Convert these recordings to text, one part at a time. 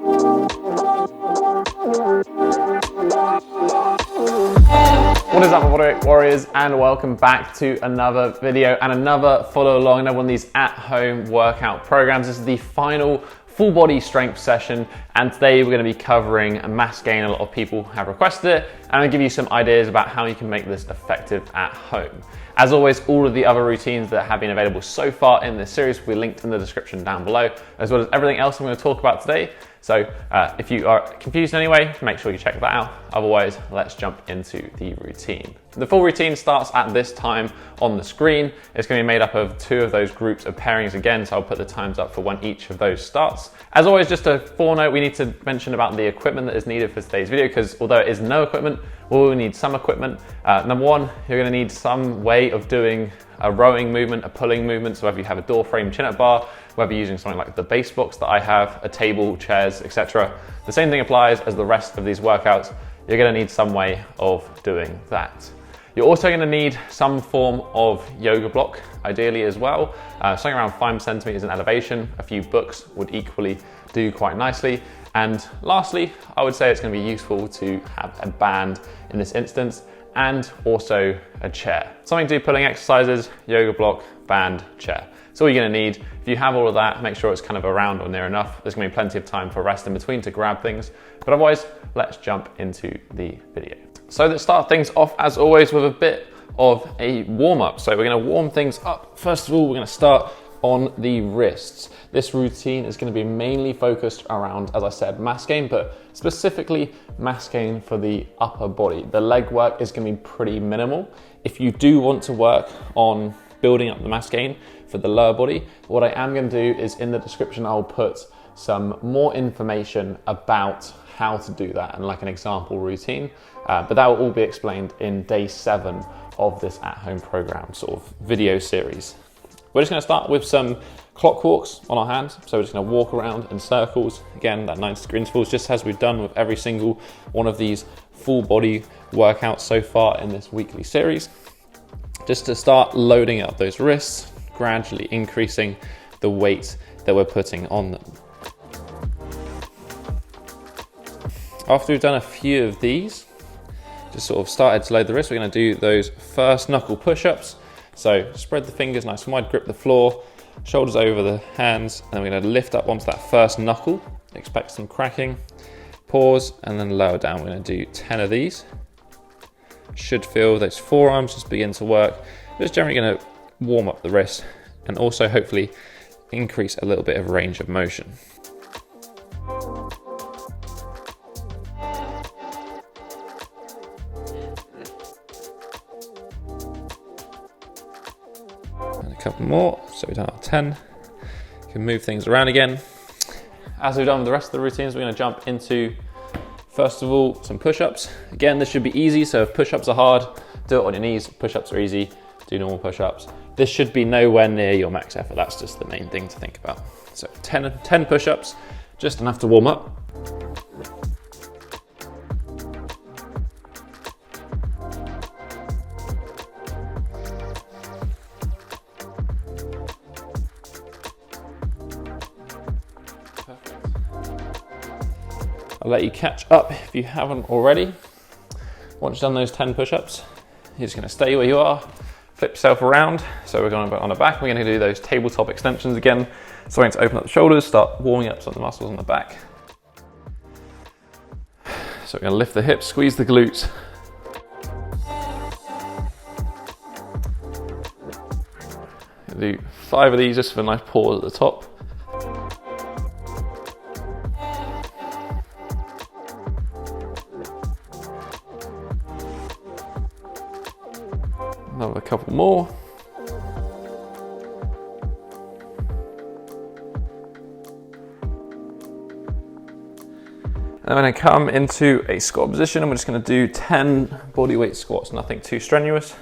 What is up, my bodyweight warriors, and welcome back to another video and another follow along, another one of these at-home workout programs. This is the final full body strength session, and today we're going to be covering mass gain. A lot of people have requested it, and I'm going to give you some ideas about how you can make this effective at home. As always, all of the other routines that have been available so far in this series will be linked in the description down below, as well as everything else I'm going to talk about today. So if you are confused in any way, make sure you check that out. Otherwise, let's jump into the routine. The full routine starts at this time on the screen. It's going to be made up of two of those groups of pairings again, so I'll put the times up for when each of those starts. As always, just a forenote, we need to mention about the equipment that is needed for today's video, because although it is no equipment, we will need some equipment. Number one, you're going to need some way of doing a rowing movement, a pulling movement. So whether you have a door frame chin-up bar, whether you're using something like the base box that I have, a table, chairs, etc. The same thing applies as the rest of these workouts. You're going to need some way of doing that. You're also going to need some form of yoga block, ideally as well. Something around 5 centimeters in elevation. A few books would equally do quite nicely. And lastly, I would say it's going to be useful to have a band in this instance, and also a chair. Something to do pulling exercises, yoga block, band, chair. That's all you're going to need. If you have all of that, make sure it's kind of around or near enough. There's going to be plenty of time for rest in between to grab things. But otherwise, let's jump into the video. So let's start things off, as always, with a bit of a warm-up. So we're going to warm things up. First of all, we're going to start on the wrists. This routine is going to be mainly focused around, as I said, mass gain, but specifically mass gain for the upper body. The leg work is going to be pretty minimal. If you do want to work on building up the mass gain for the lower body, what I am going to do is in the description, I'll put some more information about how to do that and like an example routine, but that will all be explained in day 7 of this at-home program sort of video series. We're just going to start with some clock walks on our hands. So we're just going to walk around in circles. Again, that 90-degree intervals, just as we've done with every single one of these full body workouts so far in this weekly series. Just to start loading up those wrists, gradually increasing the weight that we're putting on them. After we've done a few of these, just sort of started to load the wrists, we're going to do those first knuckle push-ups. So spread the fingers nice and wide, grip the floor, shoulders over the hands, and we're going to lift up onto that first knuckle. Expect some cracking. Pause, and then lower down. We're going to do 10 of these. Should feel those forearms just begin to work. We're just generally going to warm up the wrist and also hopefully increase a little bit of range of motion. Couple more, so we've done our 10. You can move things around again. As we've done with the rest of the routines, we're going to jump into, first of all, some push-ups. Again, this should be easy, so if push-ups are hard, do it on your knees. Push-ups are easy, do normal push-ups. This should be nowhere near your max effort. That's just the main thing to think about. So 10 push-ups, just enough to warm up. I'll let you catch up if you haven't already. Once you've done those 10 push-ups, you're just going to stay where you are, flip yourself around. So we're going to put on the back, we're going to do those tabletop extensions again. Starting to open up the shoulders, start warming up some of the muscles on the back. So we're going to lift the hips, squeeze the glutes. Do 5 of these just for a nice pause at the top. Another couple more. And I'm going to come into a squat position and we're just going to do 10 bodyweight squats, nothing too strenuous.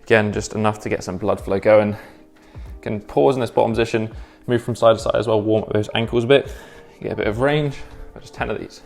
Again, just enough to get some blood flow going. You can pause in this bottom position, move from side to side as well, warm up those ankles a bit, get a bit of range, but just 10 of these.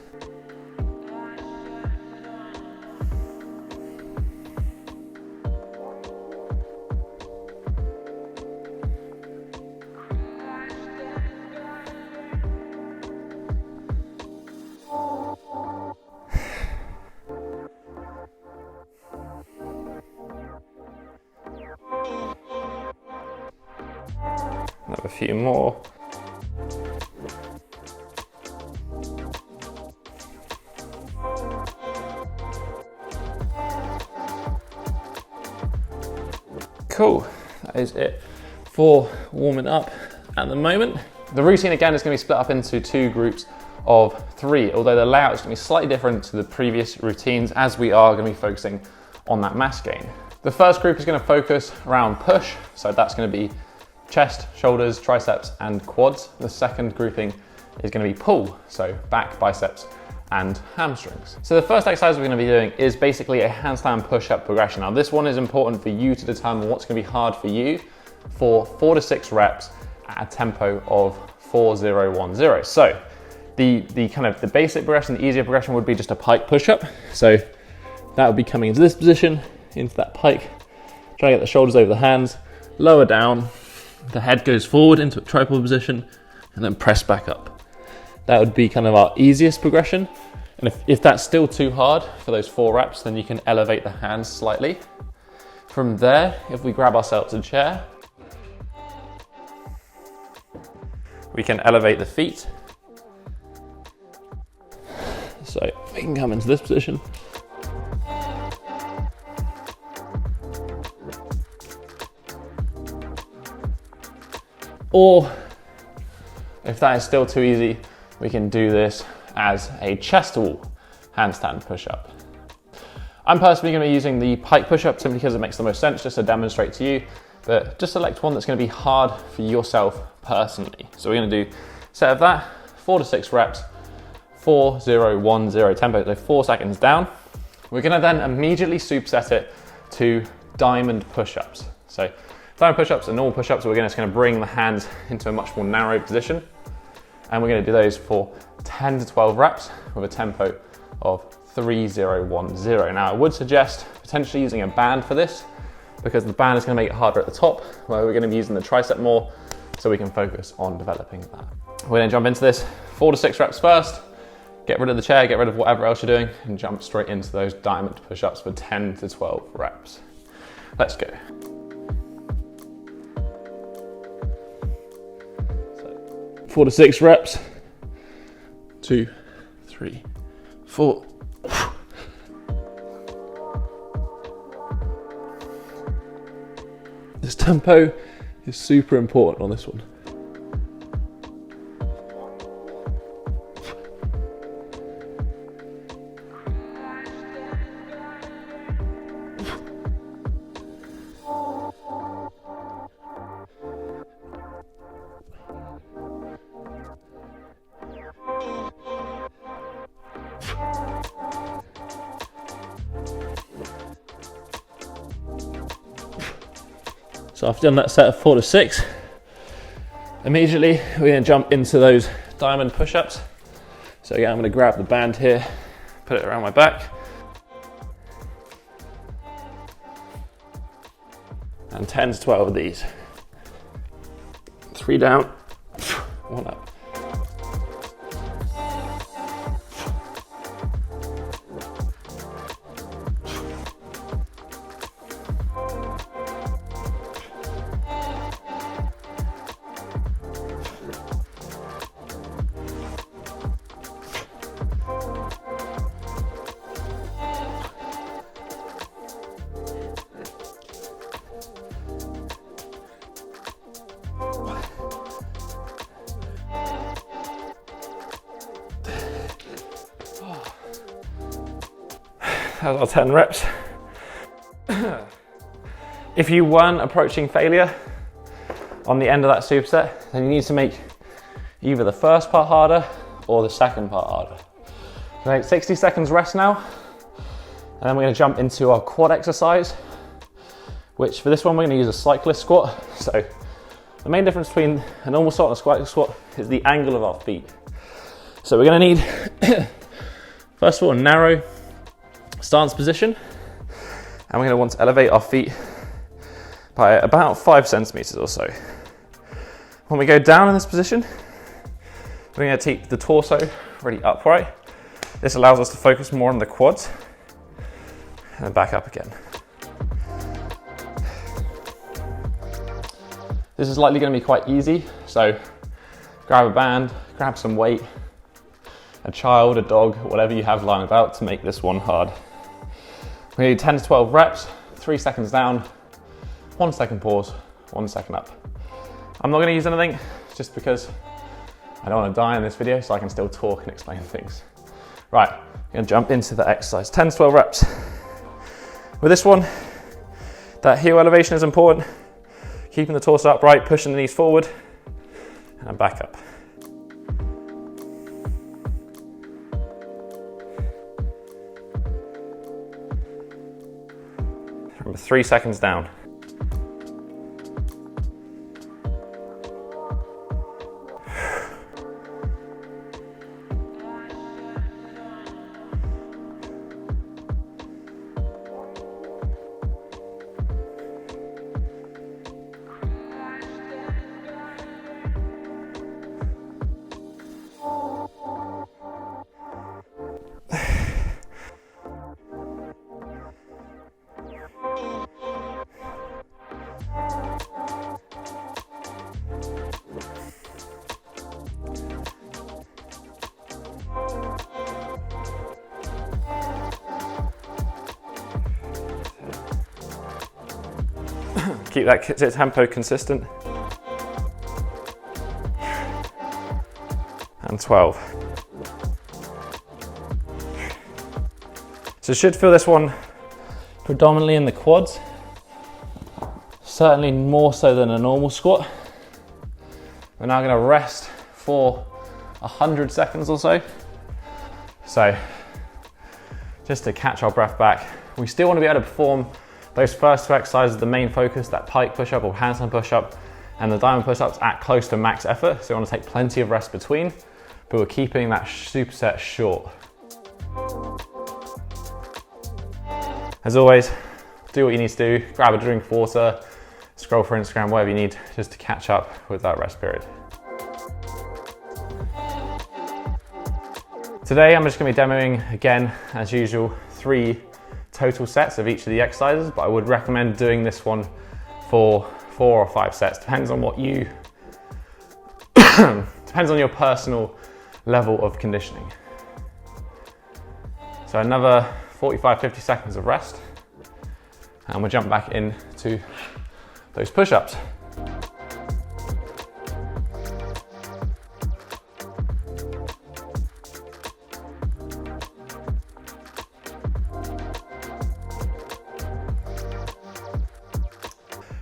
Have a few more. Cool, that is it for warming up at the moment. The routine again is going to be split up into 2 groups of 3, although the layout is going to be slightly different to the previous routines as we are going to be focusing on that mass gain. The first group is going to focus around push, so that's going to be chest, shoulders, triceps and quads. The second grouping is going to be pull, so back, biceps and hamstrings. So the first exercise we're going to be doing is basically a handstand push-up progression. Now this one is important for you to determine what's going to be hard for you for 4 to 6 reps at a tempo of 4-0-1-0. So the kind of the basic progression, the easier progression would be just a pike push-up. So that would be coming into this position, into that pike, try to get the shoulders over the hands, lower down, the head goes forward into a tripod position, and then press back up. That would be kind of our easiest progression. And if that's still too hard for those 4 reps, then you can elevate the hands slightly. From there, if we grab ourselves a chair, we can elevate the feet. So we can come into this position. Or if that is still too easy, we can do this as a chest to wall handstand push-up. I'm personally going to be using the pike push-up simply because it makes the most sense, just to demonstrate to you, but just select one that's going to be hard for yourself personally. So we're going to do a set of that, 4 to 6 reps, 4-0-1-0 tempo, so 4 seconds down. We're going to then immediately superset it to diamond push-ups. So diamond push-ups are normal push-ups, so we're just going to bring the hands into a much more narrow position. And we're going to do those for 10 to 12 reps with a tempo of 3-0-1-0. Now I would suggest potentially using a band for this because the band is going to make it harder at the top, where we're going to be using the tricep more, so we can focus on developing that. We're going to jump into this 4 to 6 reps first, get rid of the chair, get rid of whatever else you're doing, and jump straight into those diamond push-ups for 10 to 12 reps. Let's go. 4 to 6 reps, 2, 3, 4. This tempo is super important on this one. So I've done that set of 4 to 6. Immediately, we're going to jump into those diamond push-ups. So again, I'm going to grab the band here, put it around my back. And 10 to 12 of these. 3 down, 1 up. That was our 10 reps. If you weren't approaching failure on the end of that superset, then you need to make either the first part harder or the second part harder. So take 60 seconds rest now, and then we're going to jump into our quad exercise, which for this one we're going to use a cyclist squat. So the main difference between a normal squat and a cyclist squat is the angle of our feet. So we're going to need, first of all, a narrow stance position, and we're going to want to elevate our feet by about 5 centimeters or so. When we go down in this position, we're going to keep the torso really upright. This allows us to focus more on the quads, and then back up again. This is likely going to be quite easy, so grab a band, grab some weight, a child, a dog, whatever you have lying about to make this one hard. We need 10 to 12 reps, 3 seconds down, 1 second pause, 1 second up. I'm not going to use anything just because I don't want to die in this video, so I can still talk and explain things. Right, I'm going to jump into the exercise. 10 to 12 reps. With this one, that heel elevation is important. Keeping the torso upright, pushing the knees forward, and back up. Remember, 3 seconds down. Keep that tempo consistent. And 12. So you should feel this one predominantly in the quads. Certainly more so than a normal squat. We're now going to rest for 100 seconds or so. So just to catch our breath back, we still want to be able to perform those first 2 exercises, the main focus, that pike push-up or handstand push-up, and the diamond push-ups at close to max effort. So you want to take plenty of rest between, but we're keeping that superset short. As always, do what you need to do. Grab a drink of water, scroll for Instagram, whatever you need, just to catch up with that rest period. Today, I'm just going to be demoing, again, as usual, 3 total sets of each of the exercises, but I would recommend doing this one for 4 or 5 sets. Depends on what you, depends on your personal level of conditioning. So another 45-50 seconds of rest, and we'll jump back into those push-ups.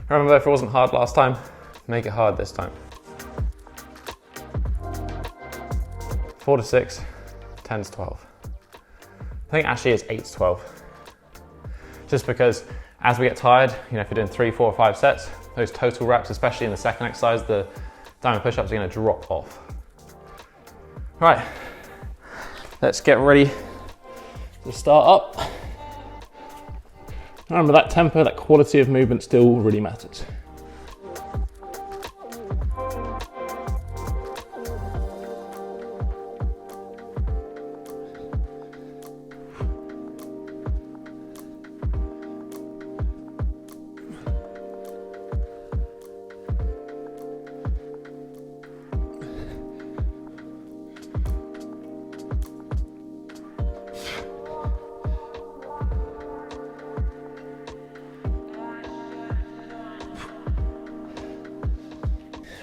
Remember, if it wasn't hard last time, make it hard this time. 4 to 6, 10 to 12. I think actually it's 8 to 12. Just because as we get tired, you know, if you're doing 3, 4, or 5 sets, those total reps, especially in the second exercise, the diamond push-ups are going to drop off. Right, let's get ready to start up. Remember, that tempo, that quality of movement still really matters.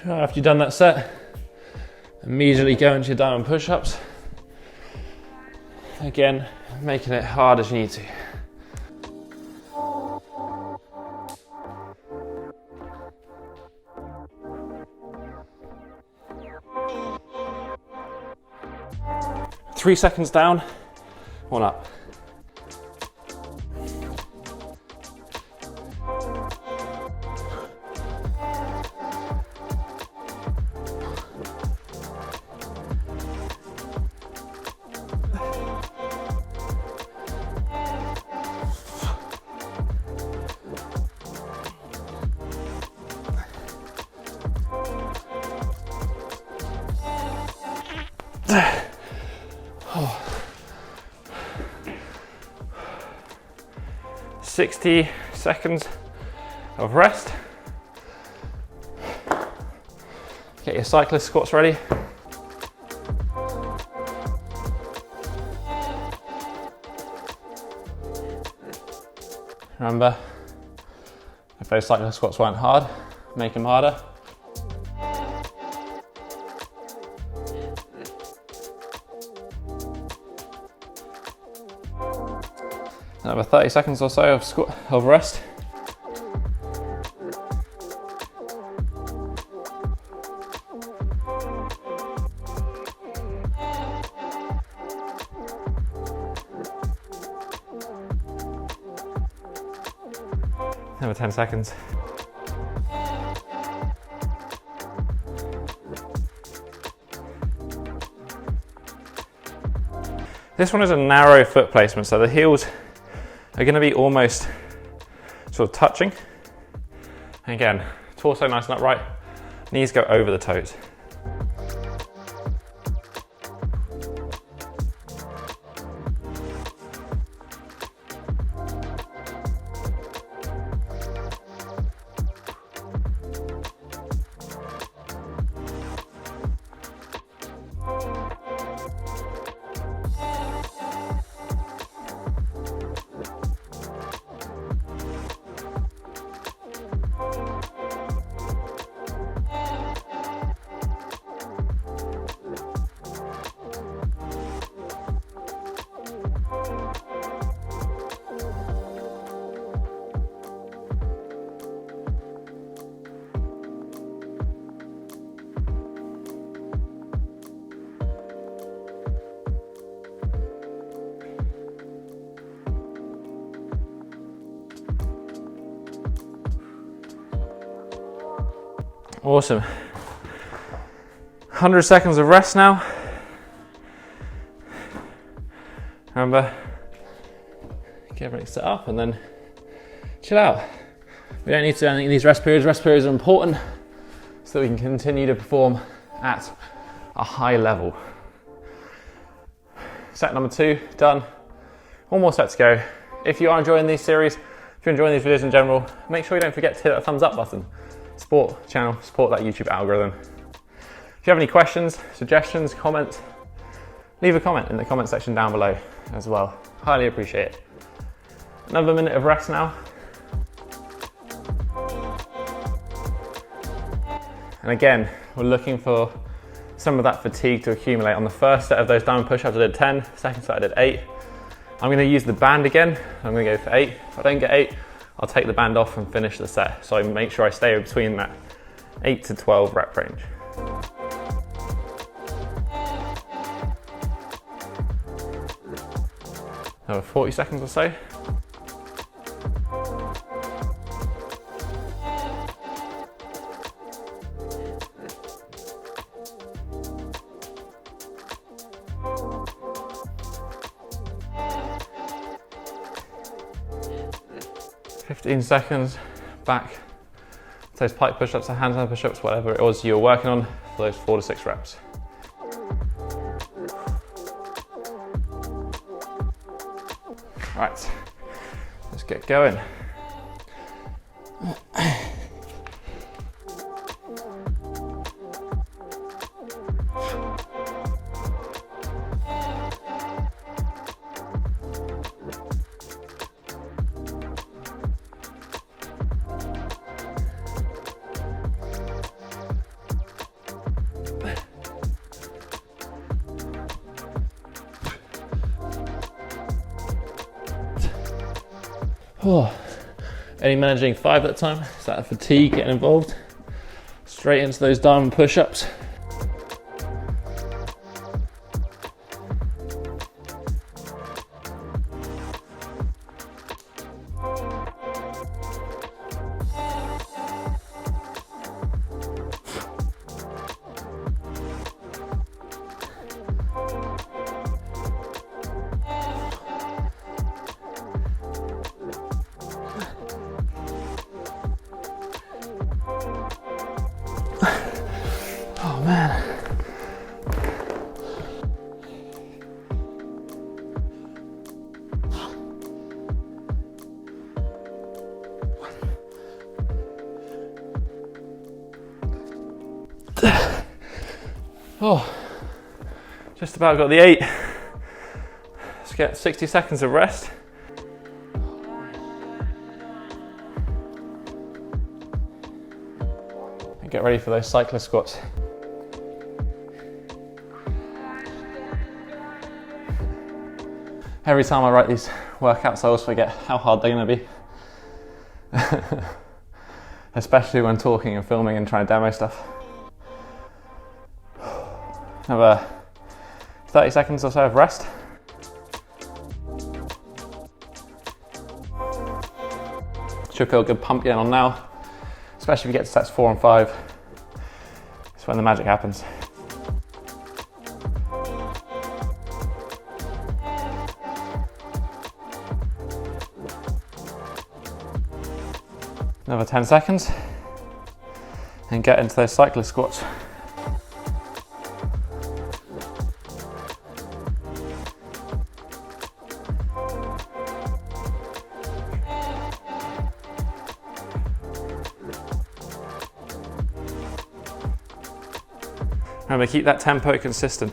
Right, after you've done that set, immediately go into your diamond push-ups. Again, making it hard as you need to. Three seconds down, 1 up. Oh. 60 seconds of rest. Get your cyclist squats ready. Remember, if those cyclist squats weren't hard, make them harder. Another 30 seconds or so of rest. Another 10 seconds. This one is a narrow foot placement, so the heels are going to be almost sort of touching. And again, torso nice and upright, knees go over the toes. Awesome. 100 seconds of rest now. Remember, get everything set up and then chill out. We don't need to do anything in these rest periods. Rest periods are important so that we can continue to perform at a high level. Set number 2, done. One more set to go. If you are enjoying these series, if you're enjoying these videos in general, make sure you don't forget to hit that thumbs up button. Support the channel, support that YouTube algorithm. If you have any questions, suggestions, comments, leave a comment in the comment section down below as well. Highly appreciate it. Another minute of rest now. And again, we're looking for some of that fatigue to accumulate. On the first set of those diamond push-ups I did 10, second set I did 8. I'm going to use the band again. I'm going to go for 8. If I don't get 8, I'll take the band off and finish the set. So I make sure I stay between that 8 to 12 rep range. Another 40 seconds or so. "15 seconds back to those pike push-ups or handstand push-ups, whatever it was you were working on for those 4 to 6 reps. Right, let's get going. Only managing 5 at a time, is that fatigue getting involved? Straight into those diamond push-ups. Oh, just about got the 8. Let's get 60 seconds of rest. And get ready for those cyclist squats. Every time I write these workouts, I always forget how hard they're going to be. Especially when talking and filming and trying to demo stuff. Have 30 seconds or so of rest. Should feel a good pump getting on now, especially if you get to sets 4 and 5. It's when the magic happens. Another 10 seconds and get into those cyclist squats. Remember, keep that tempo consistent.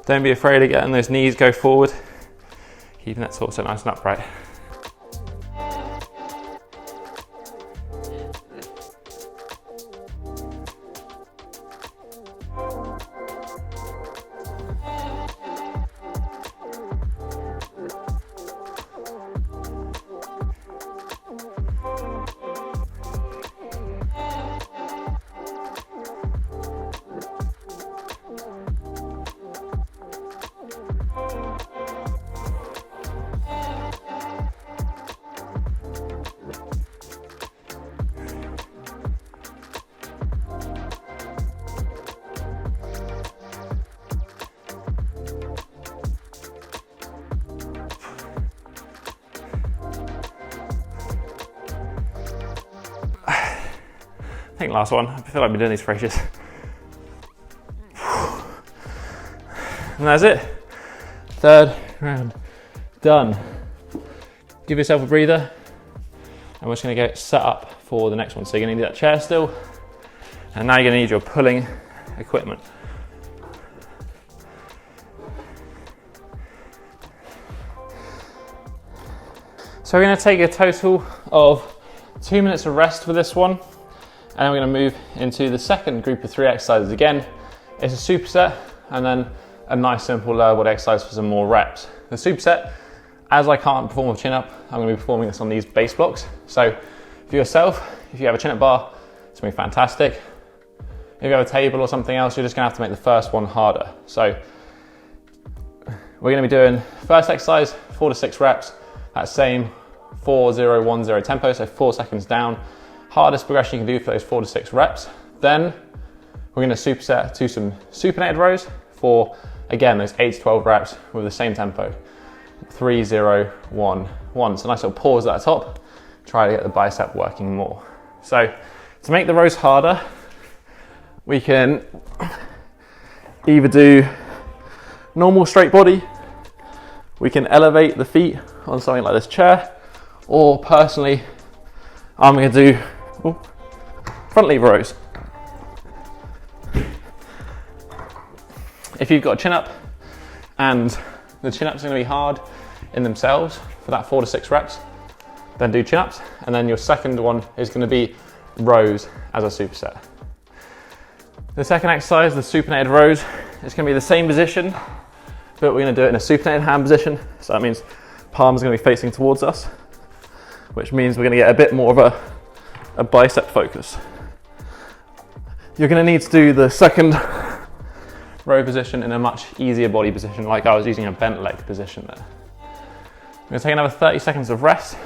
Don't be afraid of getting those knees go forward. Keeping that torso nice and upright. I think last one. I feel like I've been doing these for ages. And that's it. 3rd round done. Give yourself a breather, and we're just going to get set up for the next one. So you're going to need that chair still, and now you're going to need your pulling equipment. So we're going to take a total of 2 minutes of rest for this one. And then we're going to move into the second group of 3 exercises. Again, it's a superset and then a nice simple lower body exercise for some more reps. The superset, as I can't perform with chin up, I'm going to be performing this on these base blocks. So for yourself, if you have a chin up bar, it's going to be fantastic. If you have a table or something else, you're just going to have to make the first one harder. So we're going to be doing first exercise, 4 to 6 reps, that same 4-0-1-0 tempo, so 4 seconds down. Hardest progression you can do for those 4 to 6 reps. Then we're going to superset to some supinated rows for, again, those 8 to 12 reps with the same tempo. 3-0-1-1. So nice little pause at the top. Try to get the bicep working more. So to make the rows harder, we can either do normal straight body, we can elevate the feet on something like this chair, or personally, I'm going to do front lever rows. If you've got a chin up and the chin ups are going to be hard in themselves for that 4 to 6 reps, then do chin ups, and then your second one is going to be rows as a superset. The second exercise, the supinated rows, is going to be the same position, but we're going to do it in a supinated hand position. So that means palms are going to be facing towards us, which means we're going to get a bit more of a bicep focus. You're going to need to do the second row position in a much easier body position, like I was using a bent leg position there. I'm going to take another 30 seconds of rest,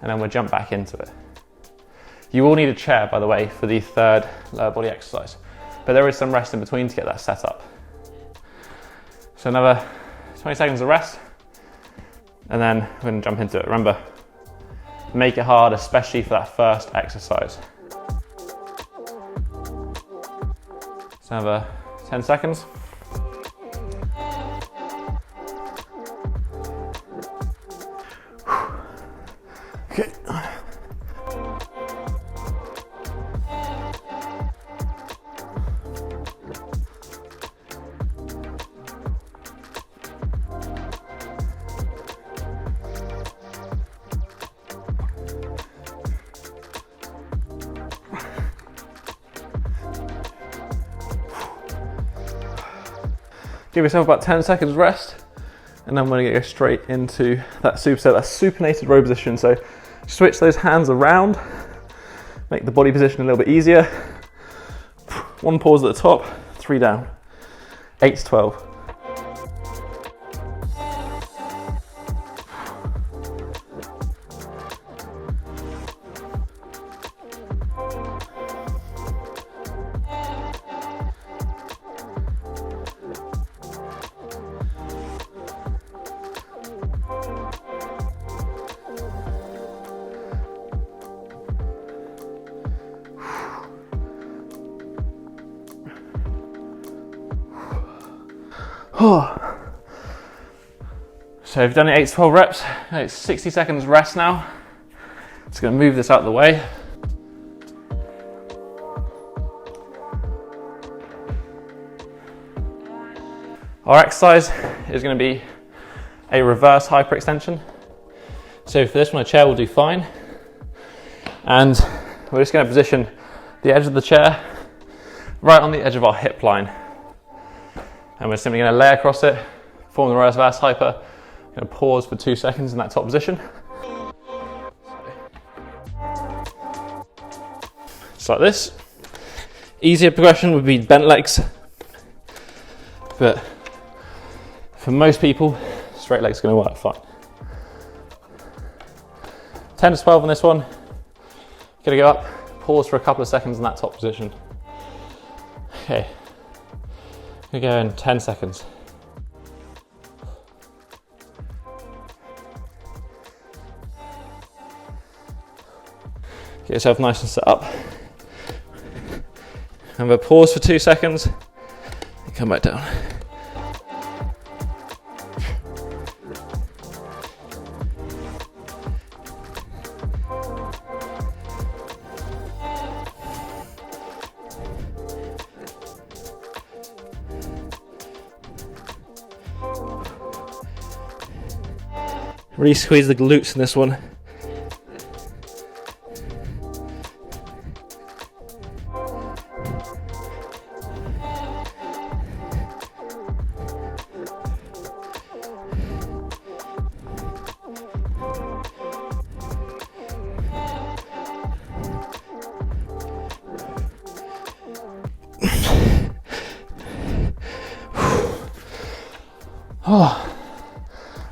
and then we'll jump back into it. You will need a chair, by the way, for the third lower body exercise, but there is some rest in between to get that set up. So another 20 seconds of rest, and then we're going to jump into it. Remember, make it hard, especially for that first exercise. So another 10 seconds. Okay. Give yourself about 10 seconds rest, and then we're gonna go straight into that superset, that supinated row position. So switch those hands around, make the body position a little bit easier. 1 pause at the top, 3 down, 8 to 12. So if you've done it 8 to 12 reps, it's 60 seconds rest now. Just gonna move this out of the way. Our exercise is gonna be a reverse hyperextension. So for this one, a chair will do fine. And we're just gonna position the edge of the chair right on the edge of our hip line. And we're simply gonna lay across it, form the reverse hyper. Gonna pause for 2 seconds in that top position. Just like this. Easier progression would be bent legs, but for most people, straight legs are gonna work fine. 10 to 12 on this one. Gonna go up, pause for a couple of seconds in that top position. Okay, gonna go in 10 seconds. Get yourself nice and set up. Have a pause for 2 seconds and come back down. Really squeeze the glutes in this one.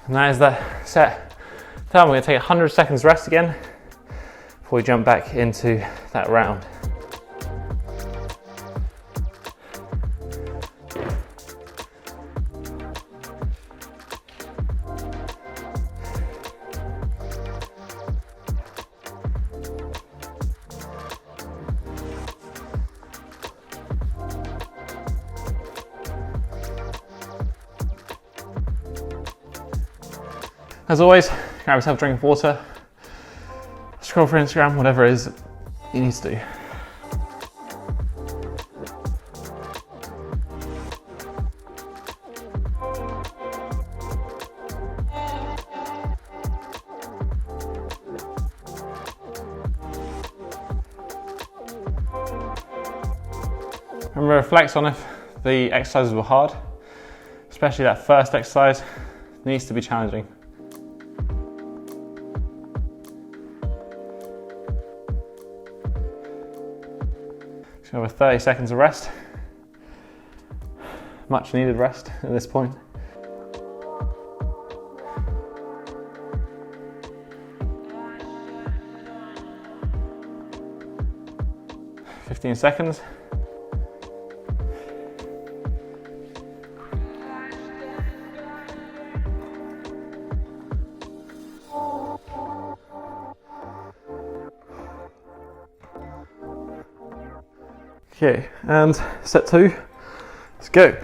And that is that set done. We're going to take 100 seconds rest again before we jump back into that round. As always, grab yourself a drink of water, scroll for Instagram, whatever it is you need to do. Remember, reflect on if the exercises were hard, especially that first exercise needs to be challenging. Over 30 seconds of rest. Much needed rest at this point. Fifteen seconds. Okay, and set 2, let's go.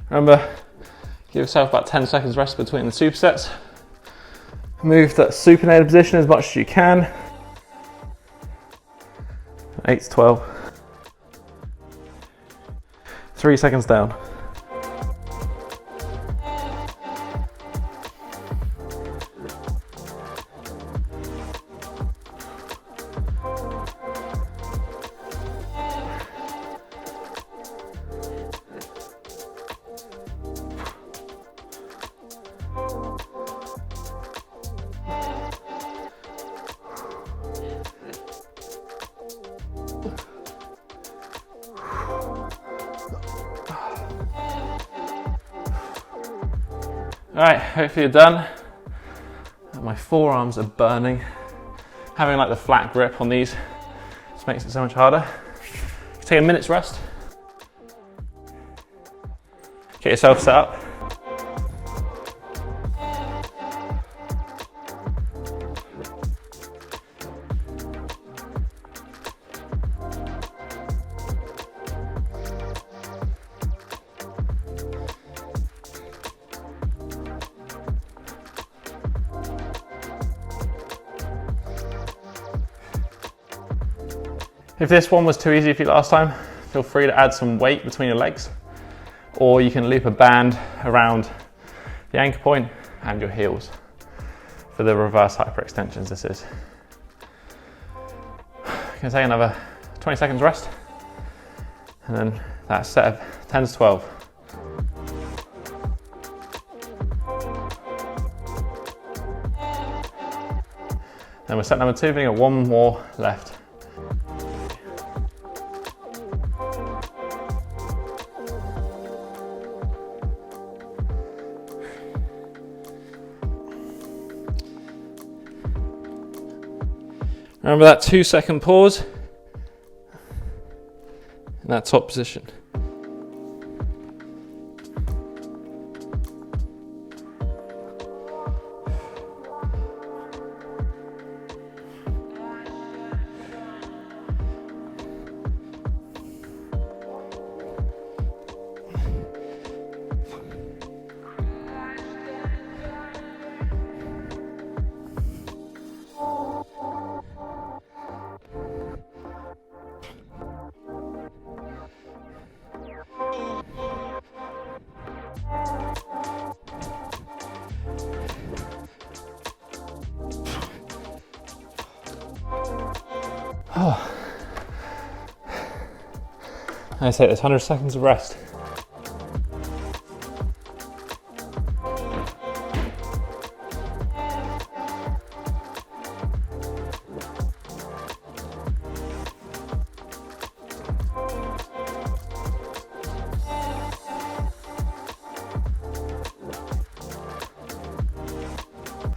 Remember, give yourself about 10 seconds rest between the supersets. Move that supinated position as much as you can. 8 to 12. 3 seconds down. All right, hopefully you're done. My forearms are burning. Having like the flat grip on these just makes it so much harder. Take a minute's rest. Get yourself set up. If this one was too easy for you last time, feel free to add some weight between your legs, or you can loop a band around the anchor point and your heels for the reverse hyperextensions. This is. Gonna take another 20 seconds rest, and then that set of 10 to 12. Then we're set number 2, we've got one more left. Remember that 2-second pause in that top position. Oh. I say there's 100 seconds of rest.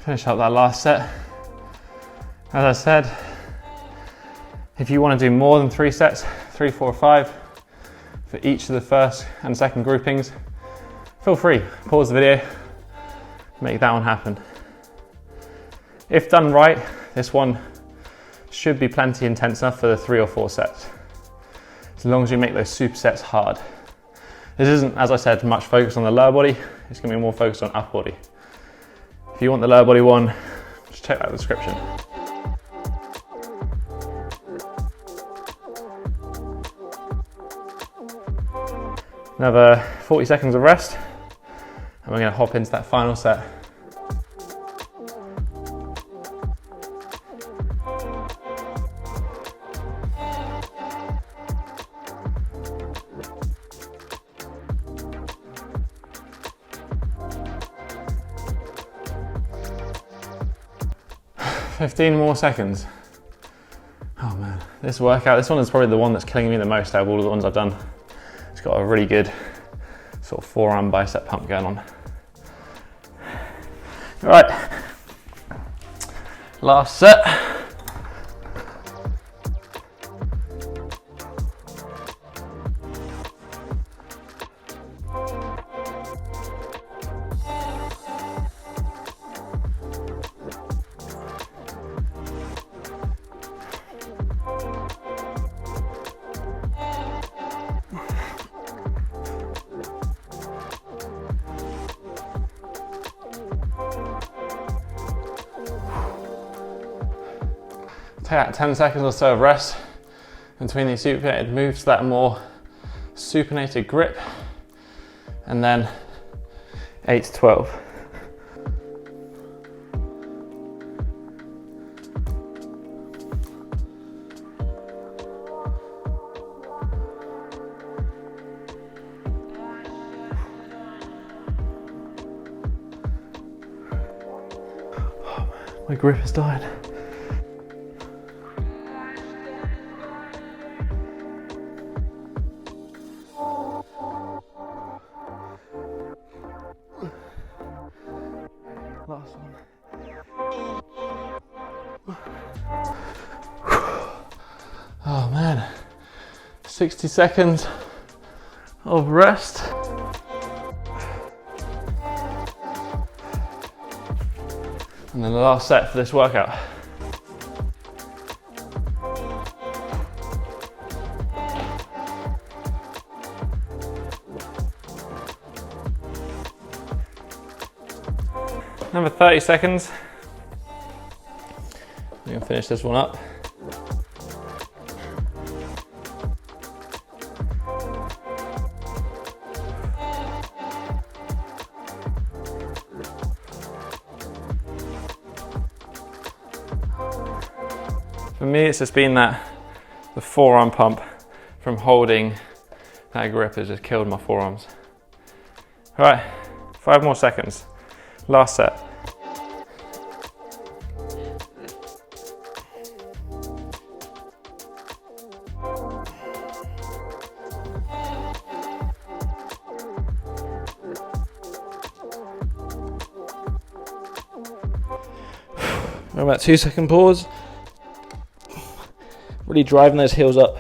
Finish up that last set. As I said, if you want to do more than 3 sets, 3, 4, 5, for each of the first and second groupings, feel free, pause the video, make that one happen. If done right, this one should be plenty intense enough for the 3 or 4 sets, as long as you make those supersets hard. This isn't, as I said, much focused on the lower body, it's going to be more focused on upper body. If you want the lower body one, just check that description. Another 40 seconds of rest, and we're going to hop into that final set. $15 more seconds. Oh man, this workout, this one is probably the one that's killing me the most out of all of the ones I've done. It's got a really good sort of forearm bicep pump going on. All right, last set. Take out 10 seconds or so of rest, between these supinated moves to that more supinated grip, and then 8 to 12. My grip is dying. Last one. Oh man, 60 seconds of rest. And then the last set for this workout. Another 30 seconds. I'm gonna finish this one up. For me, it's just been the forearm pump from holding that grip has just killed my forearms. All right, 5 more seconds. Last set. About 2-second pause. Really driving those heels up.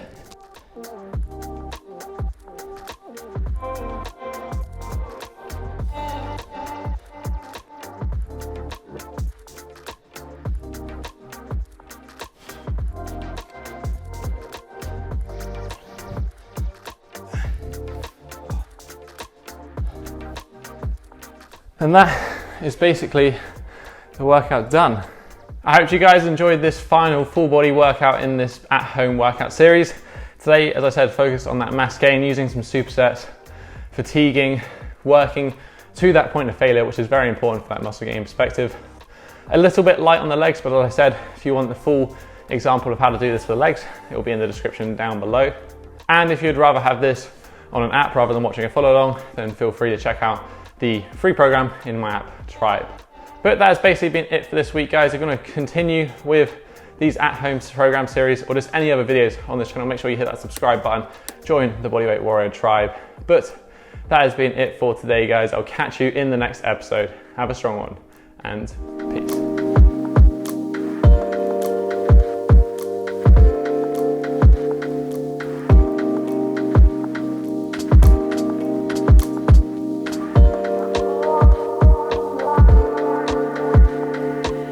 And that is basically the workout done. I hope you guys enjoyed this final full body workout in this at-home workout series. Today, as I said, focused on that mass gain, using some supersets, fatiguing, working to that point of failure, which is very important for that muscle gain perspective. A little bit light on the legs, but as I said, if you want the full example of how to do this for the legs, it will be in the description down below. And if you'd rather have this on an app rather than watching a follow along, then feel free to check out the free program in my app, Tribe. But that has basically been it for this week, guys. If you're going to continue with these at-home program series or just any other videos on this channel, make sure you hit that subscribe button, join the Bodyweight Warrior Tribe. But that has been it for today, guys. I'll catch you in the next episode. Have a strong one, and peace.